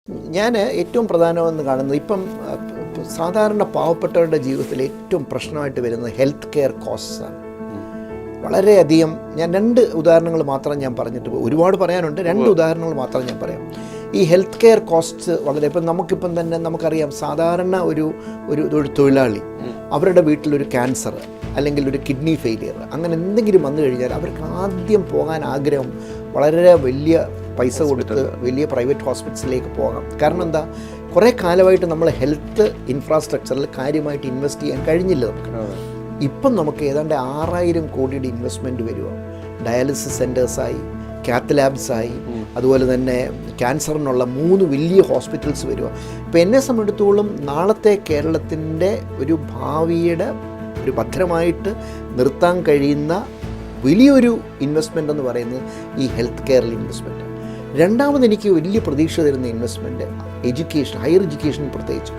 ഞാൻ ഏറ്റവും പ്രധാനമെന്ന് കാണുന്നത് ഇപ്പം സാധാരണ പാവപ്പെട്ടവരുടെ ജീവിതത്തിൽ ഏറ്റവും പ്രശ്നമായിട്ട് വരുന്നത് ഹെൽത്ത് കെയർ കോസ്റ്റ്സാണ്. വളരെയധികം ഞാൻ 2 ഉദാഹരണങ്ങൾ മാത്രം ഞാൻ പറഞ്ഞിട്ട് ഒരുപാട് പറയാനുണ്ട്. 2 ഉദാഹരണങ്ങൾ മാത്രം ഞാൻ പറയാം. ഈ ഹെൽത്ത് കെയർ കോസ്റ്റ്സ് വളരെ ഇപ്പം നമുക്കിപ്പം തന്നെ നമുക്കറിയാം, സാധാരണ ഒരു തൊഴിലാളി അവരുടെ വീട്ടിലൊരു ക്യാൻസർ അല്ലെങ്കിൽ ഒരു കിഡ്നി ഫെയിലിയർ അങ്ങനെ എന്തെങ്കിലും വന്നു കഴിഞ്ഞാൽ അവർക്ക് ആദ്യം പോകാൻ ആഗ്രഹം വളരെ വലിയ പൈസ കൊടുത്ത് വലിയ പ്രൈവറ്റ് ഹോസ്പിറ്റലിലേക്ക് പോകാം. കാരണം എന്താ, കുറേ കാലമായിട്ട് നമ്മൾ ഹെൽത്ത് ഇൻഫ്രാസ്ട്രക്ചറിൽ കാര്യമായിട്ട് ഇൻവെസ്റ്റ് ചെയ്യാൻ കഴിഞ്ഞില്ല നമുക്ക്. ഇപ്പം നമുക്ക് ഏതാണ്ട് 6000 കോടിയുടെ ഇൻവെസ്റ്റ്മെൻറ്റ് വരിക. ഡയാലിസിസ് സെൻറ്റേഴ്സായി, കാത്ത് ലാബ്സായി, അതുപോലെ തന്നെ ക്യാൻസറിനുള്ള 3 വലിയ ഹോസ്പിറ്റൽസ് വരിക. ഇപ്പം എന്നെ സംബന്ധിച്ചിടത്തോളം നാളത്തെ കേരളത്തിൻ്റെ ഒരു ഭാവിയുടെ ഒരു ഭദ്രമായിട്ട് നിർത്താൻ കഴിയുന്ന വലിയൊരു ഇൻവെസ്റ്റ്മെൻ്റ് എന്ന് പറയുന്നത് ഈ ഹെൽത്ത് കെയറിൽ ഇൻവെസ്റ്റ്മെൻറ്റ്. രണ്ടാമത് എനിക്ക് വലിയ പ്രതീക്ഷ തരുന്ന ഇൻവെസ്റ്റ്മെൻറ്റ് എഡ്യൂക്കേഷൻ, ഹയർ എഡ്യൂക്കേഷൻ പ്രത്യേകിച്ച്.